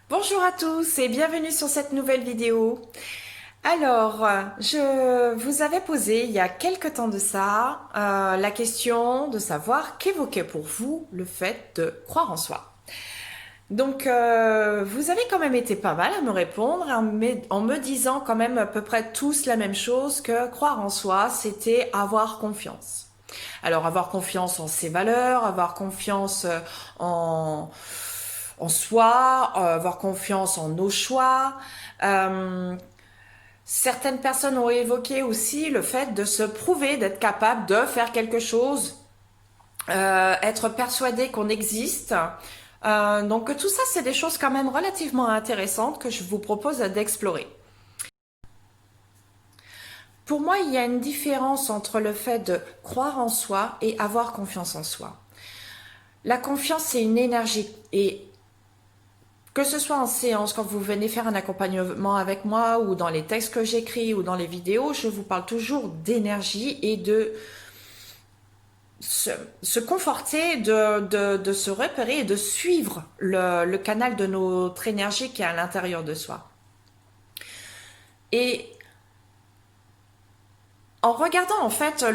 Bonjour à tous et bienvenue sur cette nouvelle vidéo. Alors, je vous avais posé il y a quelque temps de ça la question de savoir qu'évoquait pour vous le fait de croire en soi. Donc, vous avez quand même été pas mal à me répondre en me disant quand même à peu près tous la même chose que croire en soi, c'était avoir confiance. Alors, avoir confiance en ses valeurs, avoir confiance en soi, avoir confiance en nos choix. Euh, Certaines personnes ont évoqué aussi le fait de se prouver, d'être capable de faire quelque chose, être persuadé qu'on existe. Donc tout ça, c'est des choses quand même relativement intéressantes que je vous propose d'explorer. Pour moi, il y a une différence entre le fait de croire en soi et avoir confiance en soi. La confiance, c'est une énergie et que ce soit en séance, quand vous venez faire un accompagnement avec moi, ou dans les textes que j'écris, ou dans les vidéos, je vous parle toujours d'énergie et de se conforter, de se repérer et de suivre le canal de notre énergie qui est à l'intérieur de soi. Et en regardant en fait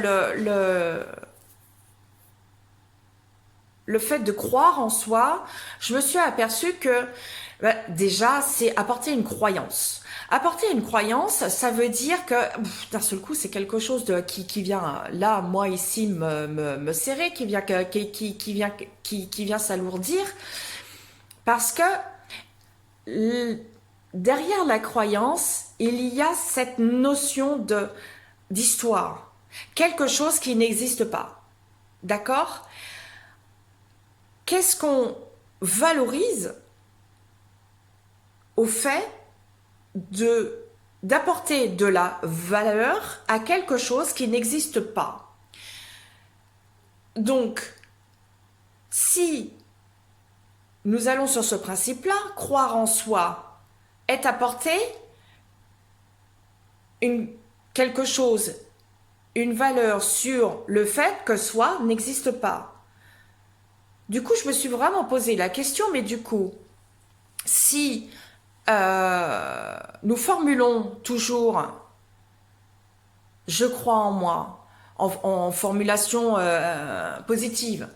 le fait de croire en soi, je me suis aperçue que déjà, c'est apporter une croyance. Apporter une croyance, ça veut dire que d'un seul coup, c'est quelque chose qui vient là, moi ici, me serrer, qui vient s'alourdir, parce que derrière la croyance, il y a cette notion d'histoire, quelque chose qui n'existe pas. D'accord? Qu'est-ce qu'on valorise au fait de d'apporter de la valeur à quelque chose qui n'existe pas. Donc, si nous allons sur ce principe-là, croire en soi est apporter une, quelque chose, une valeur sur le fait que soi n'existe pas. Du coup, je me suis vraiment posé la question, mais du coup, si nous formulons toujours je crois en moi, en formulation positive.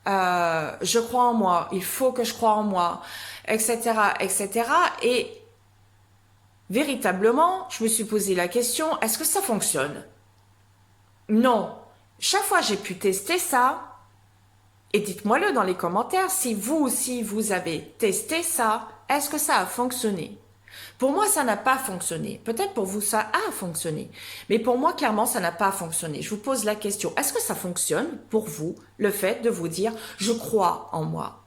Je crois en moi, il faut que je croie en moi, etc., etc. Et véritablement, je me suis posé la question, est-ce que ça fonctionne? Non. Chaque fois j'ai pu tester ça, et dites-moi-le dans les commentaires, si vous aussi vous avez testé ça, est-ce que ça a fonctionné? Pour moi, ça n'a pas fonctionné. Peut-être pour vous, ça a fonctionné. Mais pour moi, clairement, ça n'a pas fonctionné. Je vous pose la question, est-ce que ça fonctionne pour vous, le fait de vous dire, je crois en moi?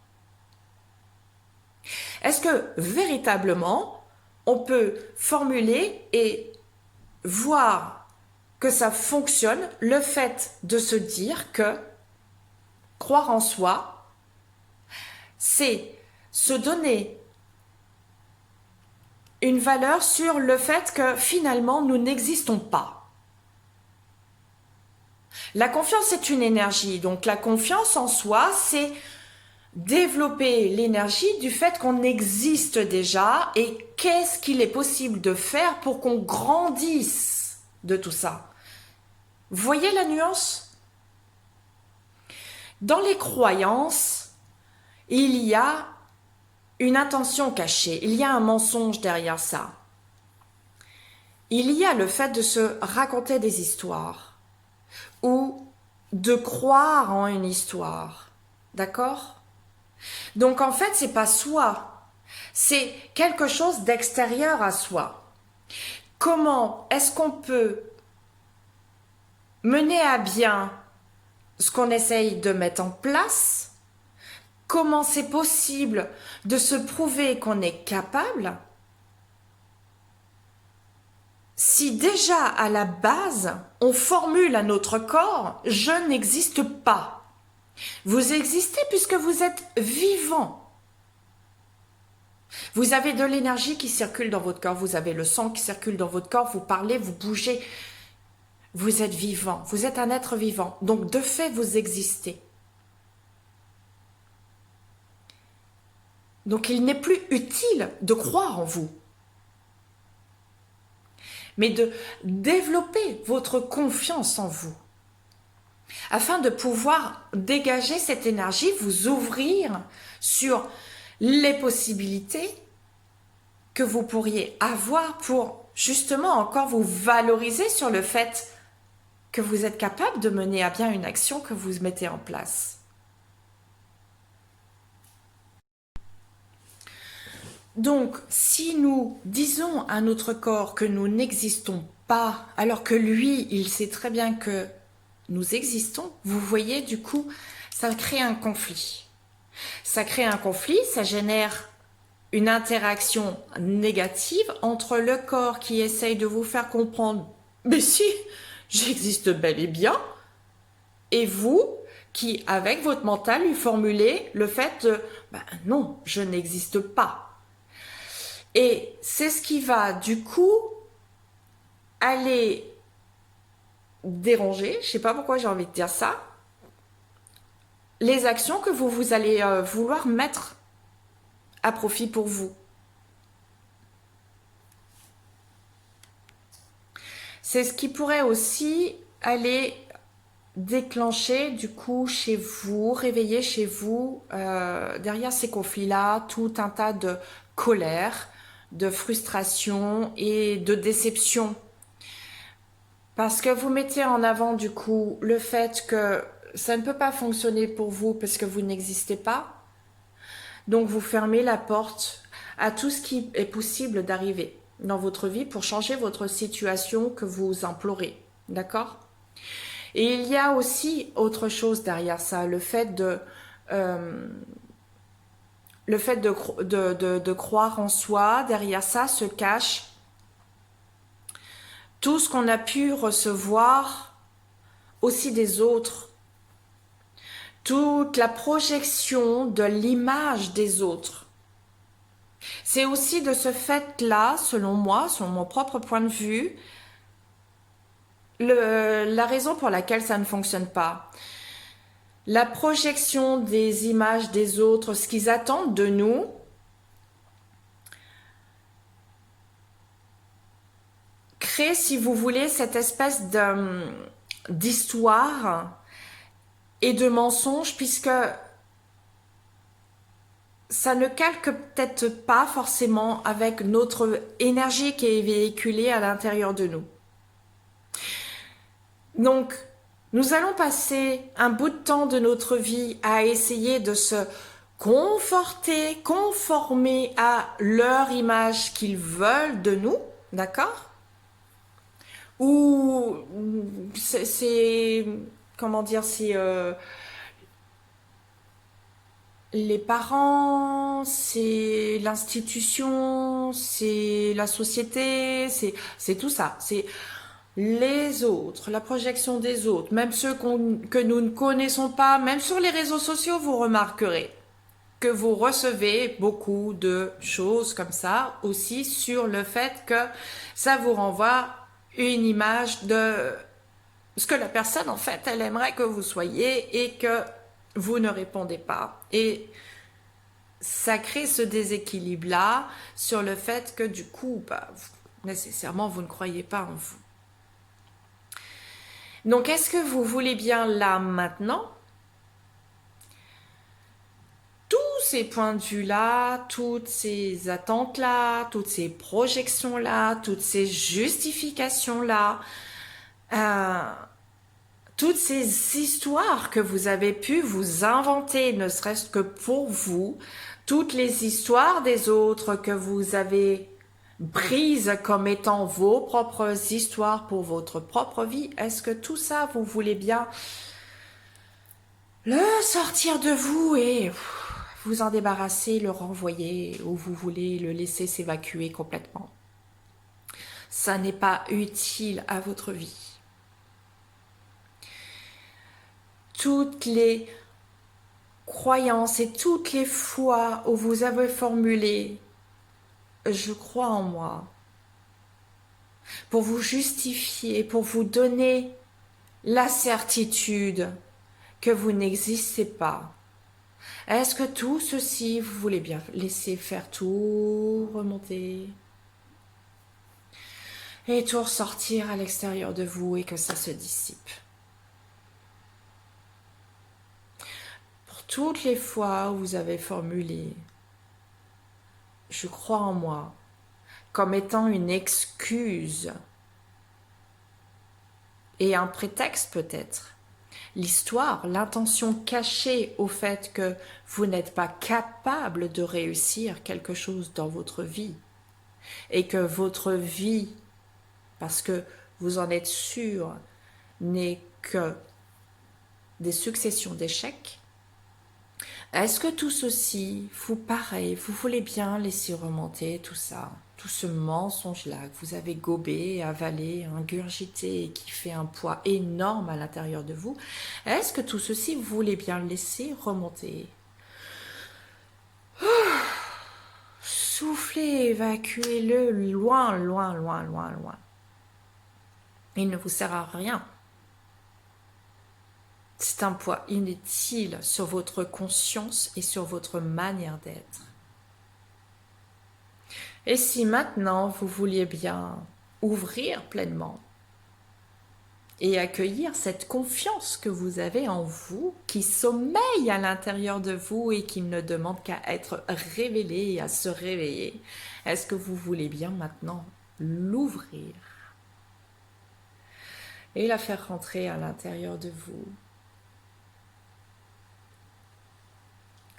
Est-ce que véritablement, on peut formuler et voir que ça fonctionne, le fait de se dire que croire en soi, c'est se donner une valeur sur le fait que finalement, nous n'existons pas. La confiance est une énergie, donc la confiance en soi, c'est développer l'énergie du fait qu'on existe déjà et qu'est-ce qu'il est possible de faire pour qu'on grandisse de tout ça. Vous voyez la nuance? Dans les croyances, il y a une intention cachée, il y a un mensonge derrière ça. Il y a le fait de se raconter des histoires ou de croire en une histoire. D'accord? Donc en fait, c'est pas soi. C'est quelque chose d'extérieur à soi. Comment est-ce qu'on peut mener à bien ce qu'on essaye de mettre en place? Comment c'est possible de se prouver qu'on est capable si déjà à la base, on formule à notre corps, je n'existe pas. Vous existez puisque vous êtes vivant. Vous avez de l'énergie qui circule dans votre corps, vous avez le sang qui circule dans votre corps, vous parlez, vous bougez. Vous êtes vivant, vous êtes un être vivant. Donc de fait, vous existez. Donc il n'est plus utile de croire en vous, mais de développer votre confiance en vous, afin de pouvoir dégager cette énergie, vous ouvrir sur les possibilités que vous pourriez avoir pour justement encore vous valoriser sur le fait que vous êtes capable de mener à bien une action que vous mettez en place. Donc, si nous disons à notre corps que nous n'existons pas, alors que lui, il sait très bien que nous existons, vous voyez, du coup, ça crée un conflit. Ça crée un conflit, ça génère une interaction négative entre le corps qui essaye de vous faire comprendre « Mais si, j'existe bel et bien !» et vous qui, avec votre mental, lui formulez le fait de bah, « Non, je n'existe pas !» Et c'est ce qui va, du coup, aller déranger, je ne sais pas pourquoi j'ai envie de dire ça, les actions que vous allez vouloir mettre à profit pour vous. C'est ce qui pourrait aussi aller déclencher du coup chez vous, réveiller chez vous, derrière ces conflits-là, tout un tas de colère, de frustration et de déception. Parce que vous mettez en avant du coup le fait que ça ne peut pas fonctionner pour vous parce que vous n'existez pas. Donc vous fermez la porte à tout ce qui est possible d'arriver dans votre vie pour changer votre situation que vous implorez. D'accord ? Et il y a aussi autre chose derrière ça, le fait de croire en soi. Derrière ça se cache tout ce qu'on a pu recevoir aussi des autres, toute la projection de l'image des autres. C'est aussi de ce fait-là, selon moi, selon mon propre point de vue, la raison pour laquelle ça ne fonctionne pas. La projection des images des autres, ce qu'ils attendent de nous, crée, si vous voulez, cette espèce d'histoire et de mensonge, puisque ça ne calque peut-être pas forcément avec notre énergie qui est véhiculée à l'intérieur de nous. Donc, nous allons passer un bout de temps de notre vie à essayer de se conformer à leur image qu'ils veulent de nous, d'accord ? Ou c'est comment dire, c'est les parents, c'est l'institution, c'est la société, c'est tout ça. C'est les autres, la projection des autres, même ceux que nous ne connaissons pas, même sur les réseaux sociaux, vous remarquerez que vous recevez beaucoup de choses comme ça aussi sur le fait que ça vous renvoie une image de ce que la personne, en fait, elle aimerait que vous soyez et que vous ne répondez pas. Et ça crée ce déséquilibre-là sur le fait que du coup, bah, nécessairement, vous ne croyez pas en vous. Donc, est-ce que vous voulez bien là, maintenant, tous ces points de vue-là, toutes ces attentes-là, toutes ces projections-là, toutes ces justifications-là, toutes ces histoires que vous avez pu vous inventer, ne serait-ce que pour vous, toutes les histoires des autres que vous avez prises comme étant vos propres histoires pour votre propre vie, est-ce que tout ça, vous voulez bien le sortir de vous et vous en débarrasser, le renvoyer, ou vous voulez le laisser s'évacuer complètement? Ça n'est pas utile à votre vie. Toutes les croyances et toutes les fois où vous avez formulé « je crois en moi », pour vous justifier, pour vous donner la certitude que vous n'existez pas, Est-ce que tout ceci, vous voulez bien laisser faire tout remonter et tout ressortir à l'extérieur de vous et que ça se dissipe? Pour toutes les fois où vous avez formulé « je crois en moi » comme étant une excuse et un prétexte peut-être, l'histoire, l'intention cachée au fait que vous n'êtes pas capable de réussir quelque chose dans votre vie et que votre vie, parce que vous en êtes sûr, n'est que des successions d'échecs. Est-ce que tout ceci, vous pareil, vous voulez bien laisser remonter tout ça, tout ce mensonge-là que vous avez gobé, avalé, ingurgité et qui fait un poids énorme à l'intérieur de vous? Est-ce que tout ceci, vous voulez bien le laisser remonter? Soufflez, évacuez-le loin, loin, loin, loin, loin. Il ne vous sert à rien. C'est un poids inutile sur votre conscience et sur votre manière d'être. Et si maintenant vous vouliez bien ouvrir pleinement et accueillir cette confiance que vous avez en vous, qui sommeille à l'intérieur de vous et qui ne demande qu'à être révélée et à se réveiller, est-ce que vous voulez bien maintenant l'ouvrir et la faire rentrer à l'intérieur de vous?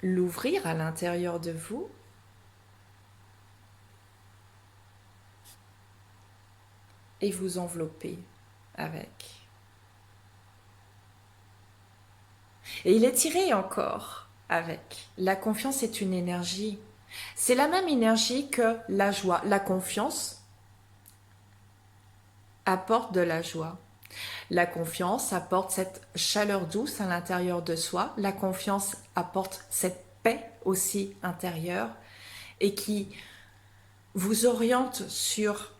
L'ouvrir à l'intérieur de vous et vous envelopper avec. Et il est tiré encore avec. La confiance est une énergie. C'est la même énergie que la joie. La confiance apporte de la joie. La confiance apporte cette chaleur douce à l'intérieur de soi. La confiance apporte cette paix aussi intérieure et qui vous oriente sur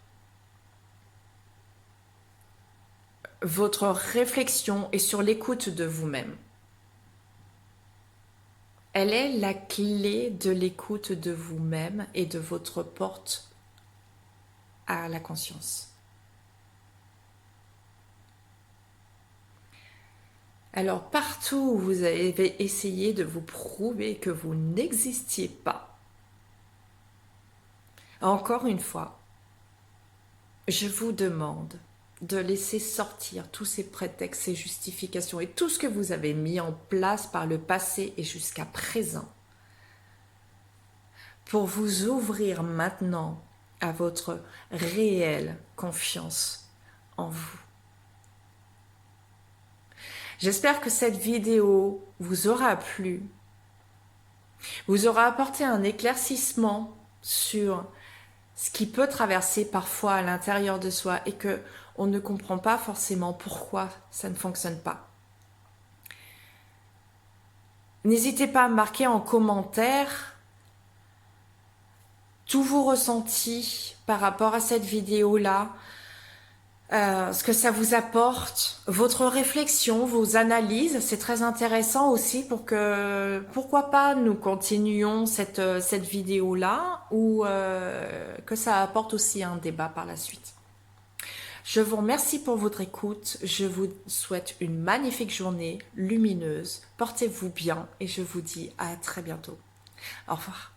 votre réflexion et sur l'écoute de vous-même. Elle est la clé de l'écoute de vous-même et de votre porte à la conscience. Alors, partout où vous avez essayé de vous prouver que vous n'existiez pas, encore une fois, je vous demande de laisser sortir tous ces prétextes, ces justifications et tout ce que vous avez mis en place par le passé et jusqu'à présent pour vous ouvrir maintenant à votre réelle confiance en vous. J'espère que cette vidéo vous aura plu, vous aura apporté un éclaircissement sur ce qui peut traverser parfois à l'intérieur de soi et que on ne comprend pas forcément pourquoi ça ne fonctionne pas. N'hésitez pas à marquer en commentaire tous vos ressentis par rapport à cette vidéo-là, ce que ça vous apporte, votre réflexion, vos analyses, c'est très intéressant aussi pour que, pourquoi pas, nous continuions cette vidéo-là ou que ça apporte aussi un débat par la suite. Je vous remercie pour votre écoute, je vous souhaite une magnifique journée lumineuse, portez-vous bien et je vous dis à très bientôt. Au revoir.